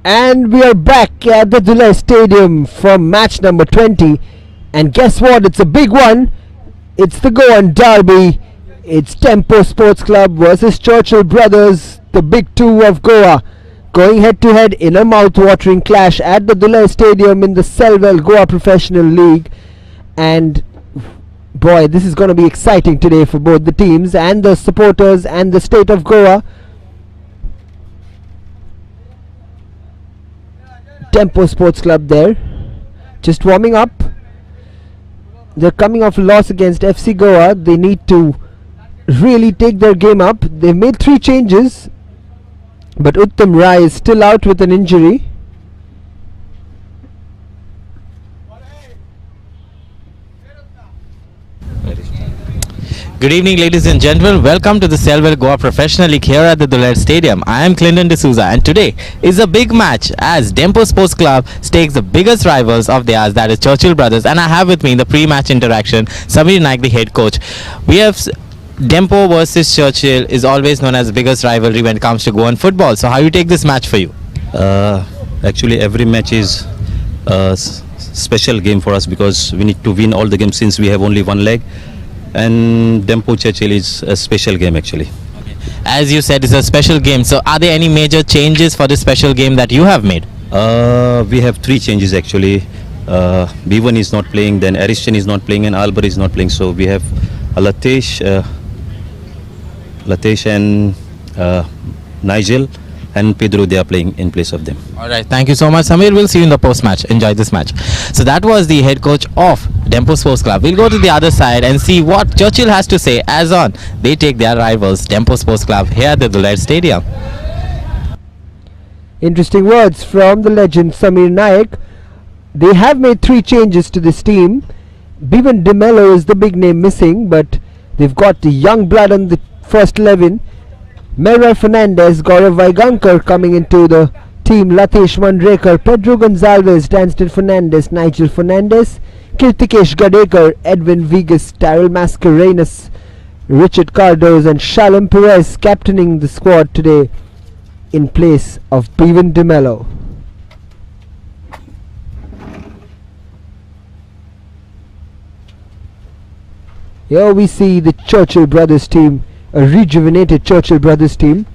And we are back at the Dulai Stadium for match number 20. And guess what? It's a big one. It's the Goan Derby. It's DEMPO Sports Club versus Churchill Brothers, the big two of Goa, going head to head in a mouth-watering clash at the Dulai Stadium in the Selwell Goa Professional League. And boy, this is going to be exciting today for both the teams and the supporters and the state of Goa. DEMPO Sports Club there, just warming up. They're coming off a loss against FC Goa. They need to really take their game up. They've made 3 changes, but Uttam Rai is still out with an injury. Good evening, ladies and gentlemen. Welcome to the Selwell Goa Professional League here at the Dulai Stadium. I am Clinton D'Souza, and today is a big match as DEMPO Sports Club stakes the biggest rivals of theirs, that is Churchill Brothers, and I have with me in the pre-match interaction Samir Naik, the head coach. We have DEMPO versus Churchill is always known as the biggest rivalry when it comes to Goan football. So how you take this match for you? Actually, every match is a special game for us because we need to win all the games since we have only one leg. And DEMPO Churchill is a special game actually. Okay. As you said, it's a special game. So are there any major changes for this special game that you have made? We have 3 changes actually. B1 is not playing, then Ariston is not playing, and Albar is not playing. So we have Latesh and Nigel and Pedro, they are playing in place of them. Alright, thank you so much, Samir. We'll see you in the post-match. Enjoy this match. So that was the head coach of DEMPO Sports Club. We'll go to the other side and see what Churchill has to say as on they take their rivals, DEMPO Sports Club, here at the Dulai Stadium. Interesting words from the legend Samir Naik. They have made 3 changes to this team. Bevan DeMello is the big name missing, but they've got the young blood on the first 11. Melroy Fernandez, Gaurav Vaigankar coming into the team, Latesh Mandrekar, Pedro Gonzalez, Danston Fernandez, Nigel Fernandez, Kirtikesh Gadekar, Edwin Vigas, Tyrell Mascarenas, Richard Cardoz and Shalom Perez captaining the squad today in place of Bevan DeMello. Here we see the Churchill Brothers team, a rejuvenated Churchill Brothers team.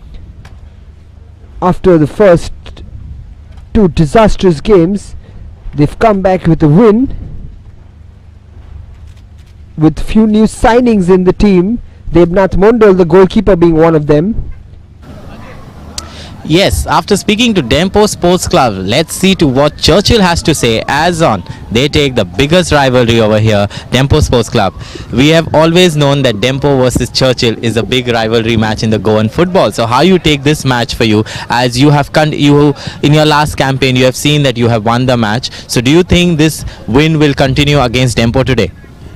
After the first 2 disastrous games, they've come back with a win, with few new signings in the team, Debnath Mondal, the goalkeeper, being one of them. Yes, after speaking to DEMPO Sports Club, let's see to what Churchill has to say as on they take the biggest rivalry over here, DEMPO Sports Club. We have always known that DEMPO versus Churchill is a big rivalry match in the Goan football. So how you take this match for you, as you have in your last campaign you have seen that you have won the match. So do you think this win will continue against DEMPO today?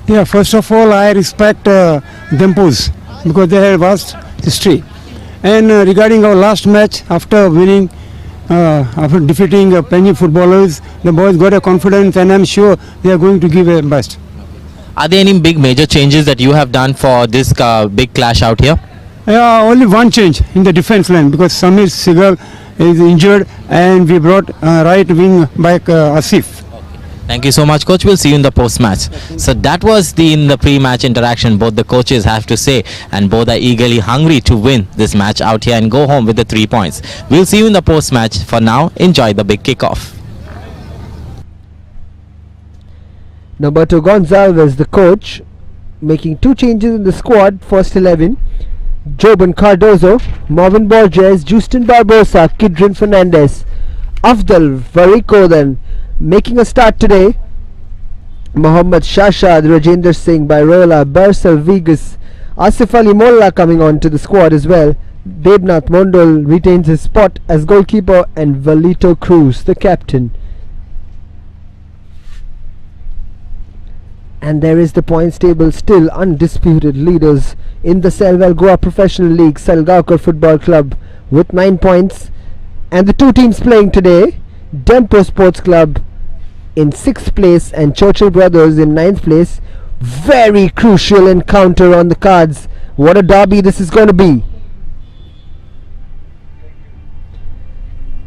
Yeah, first of all, I respect DEMPOs because they have vast history. And regarding our last match, after winning, after defeating Penny footballers, the boys got a confidence, and I'm sure they are going to give a best. Are there any big major changes that you have done for this big clash out here? Only one change in the defense line because Samir Sigal is injured, and we brought right wing back Asif. Thank you so much, coach. We'll see you in the post-match. So that was in the pre-match interaction. Both the coaches have to say, and both are eagerly hungry to win this match out here and go home with the 3 points. We'll see you in the post-match. For now, enjoy the big kickoff. Norberto Gonzalez, the coach, making 2 changes in the squad, first 11. Joban Cardozo, Marvin Borges, Justin Barbosa, Kidrin Fernandez, Afdal Varico then making a start today. Mohammad Shashad, Rajendra Singh, Bairola, Barsal Vigas, Asif Ali Molla coming on to the squad as well. Debnath Mondal retains his spot as goalkeeper, and Valito Cruz, the captain. And there is the points table, still undisputed leaders in the Selwell Goa Professional League, Salgaonkar Football Club with 9 points. And the 2 teams playing today, DEMPO Sports Club in 6th place and Churchill Brothers in 9th place. Very crucial encounter on the cards. What a derby this is going to be.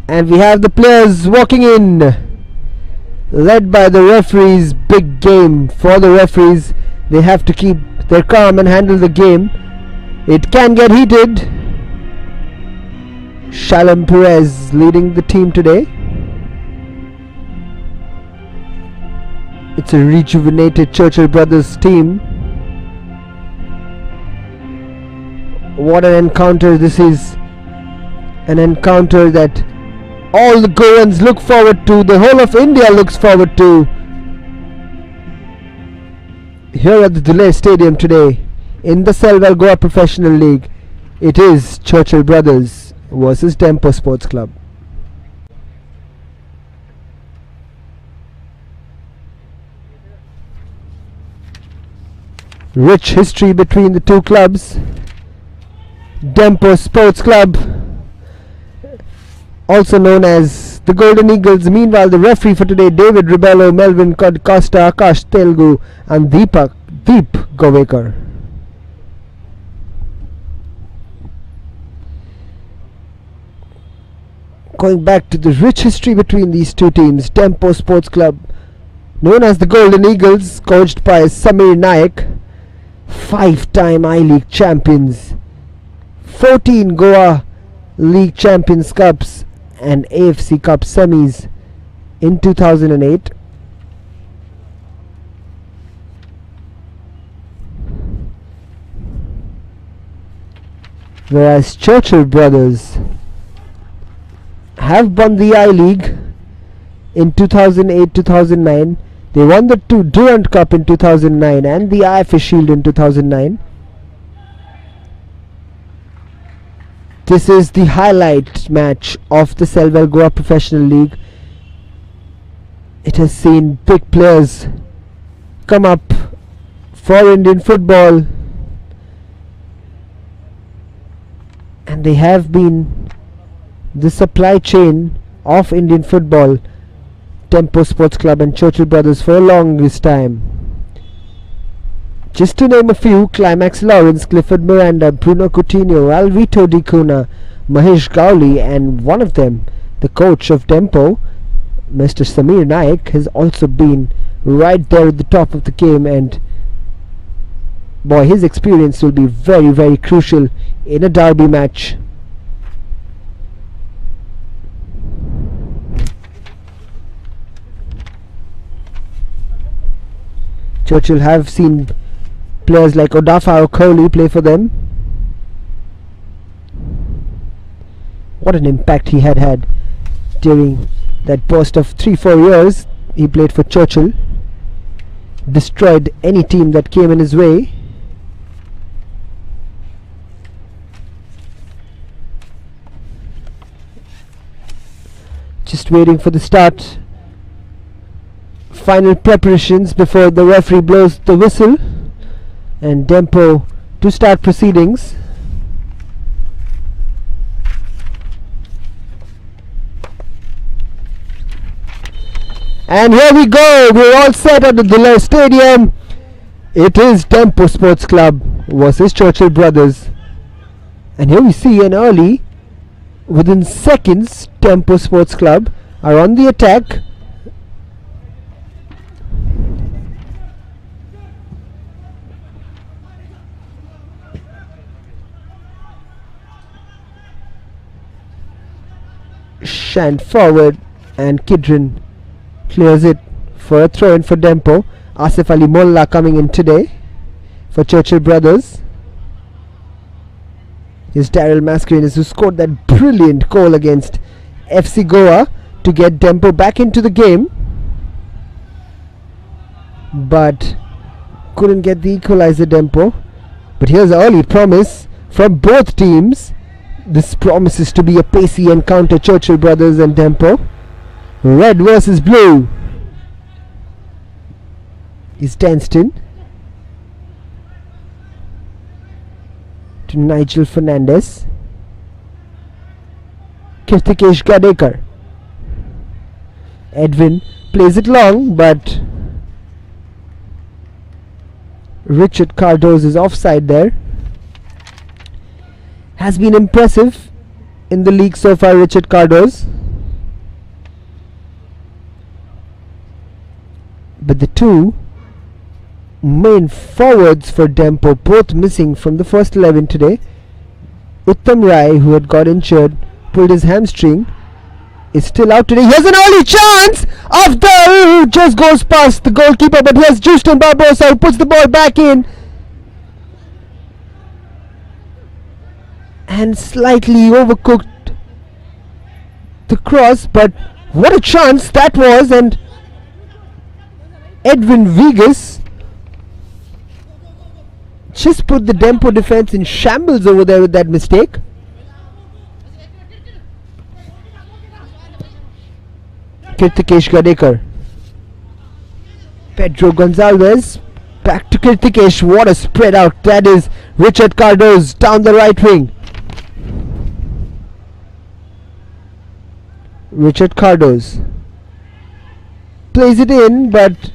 And we have the players walking in, led by the referees. Big game for the referees. They have to keep their calm and handle the game. It can get heated. Shalom Perez leading the team today. It's a rejuvenated Churchill Brothers team. What an encounter this is. An encounter that all the Goans look forward to. The whole of India looks forward to. Here at the Delay Stadium today in the Selval Goa Professional League, it is Churchill Brothers versus DEMPO Sports Club. Rich history between the two clubs. DEMPO Sports Club, also known as the Golden Eagles. Meanwhile, the referee for today, David Ribello, Melvin Costa, Akash Telugu and Deep Govekar. Going back to the rich history between these two teams, DEMPO Sports Club, known as the Golden Eagles, coached by Samir Naik, 5-time I-League champions, 14 Goa League Champions Cups and AFC Cup semis in 2008. Whereas Churchill Brothers have won the I-League in 2008-2009. They won the Durand Cup in 2009 and the IFA Shield in 2009. This is the highlight match of the Selval Goa Professional League. It has seen big players come up for Indian football, and they have been the supply chain of Indian football, DEMPO Sports Club and Churchill Brothers, for a longest time. Just to name a few: Climax Lawrence, Clifford Miranda, Bruno Coutinho, Alvito Di Cunha, Mahesh Gowli, and one of them, the coach of DEMPO, Mr. Samir Naik, has also been right there at the top of the game, and boy, his experience will be very, very crucial in a derby match. Churchill have seen players like Odafa Okoli play for them. What an impact he had during that burst of 3-4 years he played for Churchill. Destroyed any team that came in his way. Just waiting for the start. Final preparations before the referee blows the whistle and DEMPO to start proceedings. And here we go. We're all set at the Delay Stadium. It is DEMPO Sports Club versus Churchill Brothers. And here we see an early, within seconds, DEMPO Sports Club are on the attack. Shant forward and Kidron clears it for a throw in for DEMPO. Asif Ali Molla coming in today for Churchill Brothers. Here's Daryl Mascarenas, who scored that brilliant goal against FC Goa to get DEMPO back into the game, but couldn't get the equalizer, DEMPO. But here's early promise from both teams. This promises to be a pacey encounter, Churchill Brothers and DEMPO. Red versus blue. Is Danston to Nigel Fernandez. Kirtikesh Gadekar. Edwin plays it long, but Richard Cardoz is offside there. Has been impressive in the league so far, Richard Cardoz. but the two main forwards for DEMPO both missing from the first 11 today. Uttam Rai, who had got injured, pulled his hamstring, is still out today. Here's an early chance! Afdal just goes past the goalkeeper, but here's Justin Barbosa who puts the ball back in. And slightly overcooked the cross, but what a chance that was. And Edwin Vegas just put the DEMPO defense in shambles over there with that mistake. Kirtikesh Gadekar, Pedro Gonzalez, back to Kirtikesh. What a spread out that is. Richard Cardoz down the right wing. Richard Cardoz plays it in, but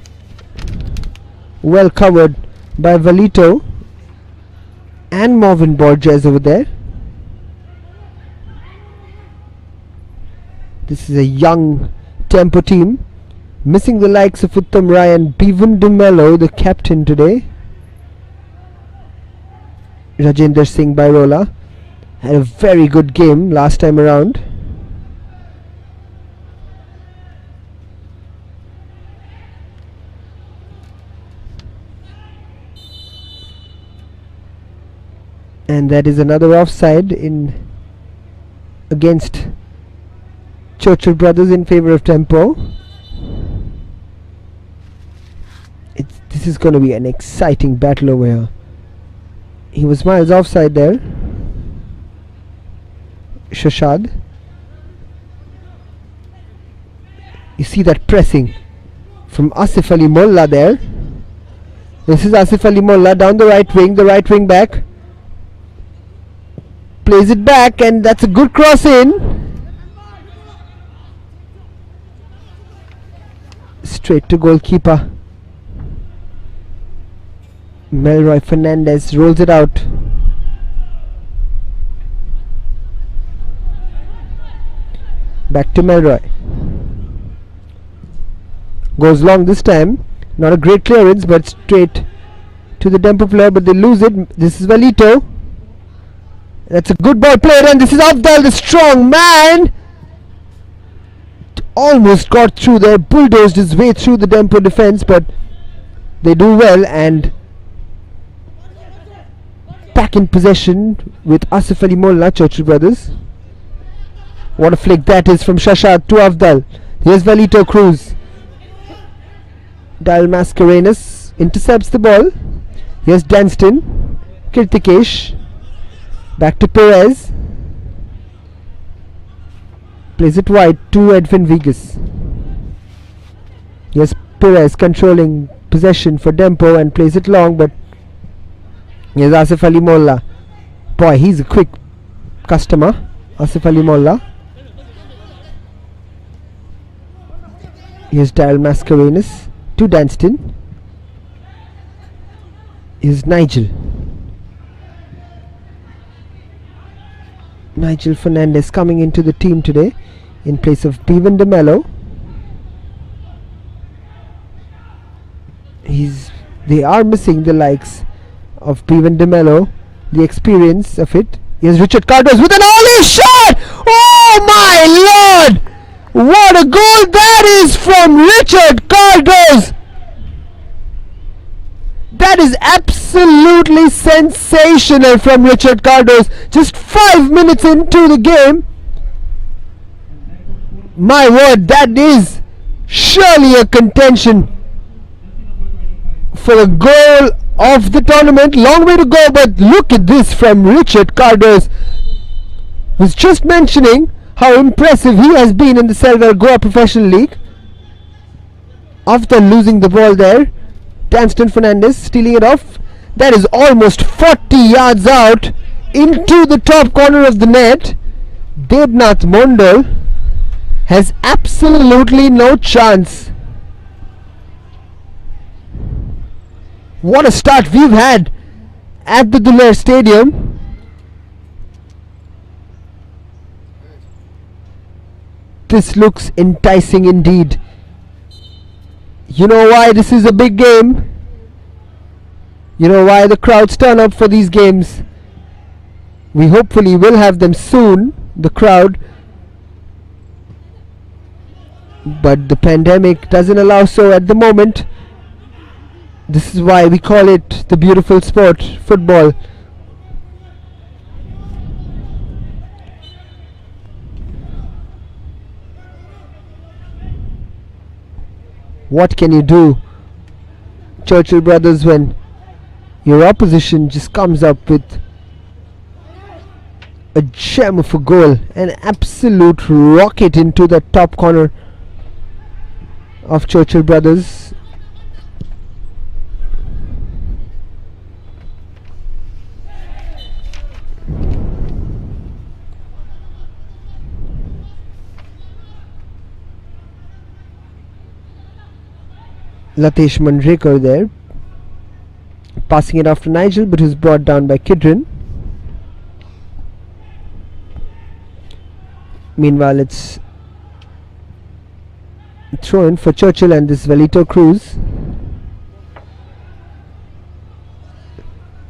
well covered by Valito and Marvin Borges over there. This is a young DEMPO team, missing the likes of Uttam Rai and Bevan DeMello, the captain today. Rajendra Singh Bairola had a very good game last time around. And that is another offside in against Churchill brothers in favour of DEMPO. This is going to be an exciting battle over here. He was miles offside there. Shashad. You see that pressing from Asif Ali Molla there. This is Asif Ali Molla down the right wing back. Plays it back, and that's a good cross in. Straight to goalkeeper. Melroy Fernandez rolls it out. Back to Melroy. Goes long this time. Not a great clearance, but straight to the DEMPO player, but they lose it. This is Valito. That's a good ball played, and this is Afdal, the strong man. Almost got through there, bulldozed his way through the DEMPO defense, but they do well, and back in possession with Asif Ali Molla, Churchill brothers. What a flick that is from Shashad to Afdal. Here's Valito Cruz. Dal Mascarenas intercepts the ball. Here's Danston. Kirtikesh. Back to Perez. Plays it wide to Edwin Vegas. Yes, Perez controlling possession for DEMPO and plays it long, but here's Asif Ali Molla. Boy, he's a quick customer. Asif Ali Molla. Here's Daryl Mascarenas to Danston. Here's Nigel. Nigel Fernandez coming into the team today in place of Bevan DeMello. They are missing the likes of Bevan DeMello, the experience of it. Here's Richard Cardos with an early shot! Oh my lord! What a goal that is from Richard Cardos! That is absolutely sensational from Richard Cardos. Just 5 minutes into the game. My word, that is surely a contention for a goal of the tournament. Long way to go, but look at this from Richard Cardos. Was just mentioning how impressive he has been in the Selvar Goa Professional League. After losing the ball there, Danston Fernandez stealing it off. That is almost 40 yards out into the top corner of the net. Debnath Mondal has absolutely no chance. What a start we've had at the Duler Stadium. This looks enticing indeed. You know why this is a big game? You know why the crowds turn up for these games? We hopefully will have them soon, the crowd. But the pandemic doesn't allow so at the moment. This is why we call it the beautiful sport, football. What can you do, Churchill brothers, when your opposition just comes up with a gem of a goal, an absolute rocket into the top corner of Churchill brothers. Latesh Mandrekar there, passing it off to Nigel, but who's brought down by Kidron. Meanwhile, it's throw in for Churchill and this Velito Cruz.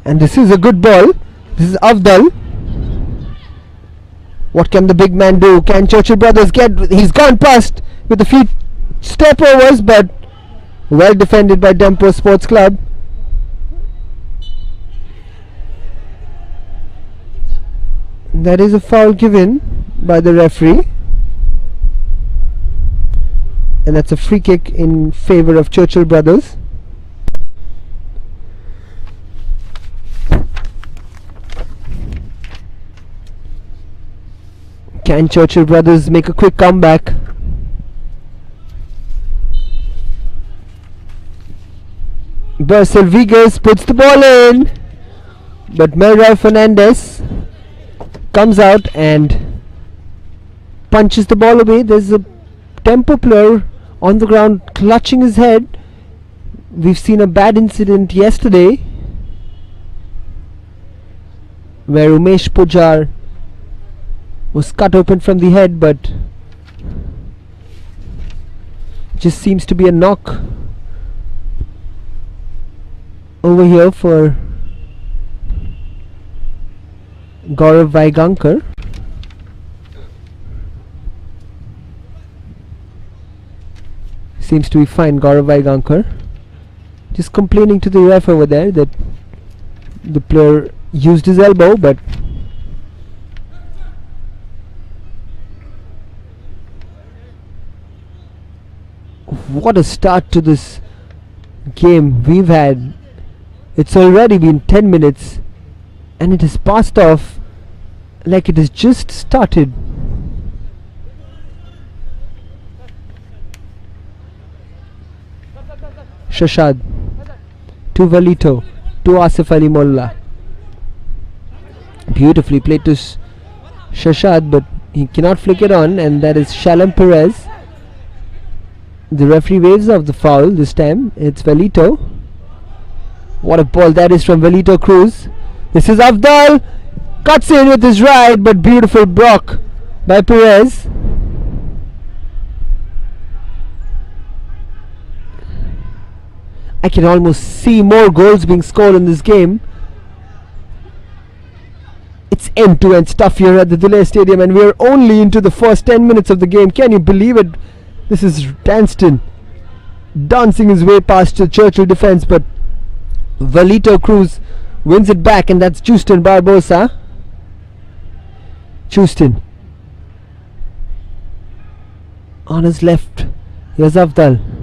And this is a good ball. This is Avdal. What can the big man do? Can Churchill brothers get? He's gone past with a few step overs, but well defended by DEMPO Sports Club. That is a foul given by the referee, and that's a free kick in favor of Churchill brothers. Can Churchill brothers make a quick comeback? Bercel Vigas puts the ball in, but Melroy Fernandez comes out and punches the ball away. There's a DEMPO player on the ground clutching his head. We've seen a bad incident yesterday where Umesh Pujar was cut open from the head, but just seems to be a knock over here for Gaurav Vaigankar. Seems to be fine, Gaurav Vaigankar. Just complaining to the ref over there that the player used his elbow, but what a start to this game we've had. It's already been 10 minutes and it has passed off like it has just started. Shashad to Velito to Asif Ali Molla. Beautifully played to Shashad, but he cannot flick it on, and that is Shalom Perez. The referee waves off the foul this time. It's Velito. What a ball that is from Velito Cruz. This is Avdal. Cuts in with his right, but beautiful block by Perez. I can almost see more goals being scored in this game. It's end-to-end stuff here at the Delay Stadium, and we're only into the first 10 minutes of the game. Can you believe it? This is Danston dancing his way past the Churchill defense, but Velito Cruz wins it back, and that's Justin Barbosa. Justin on his left. Here's Avdal.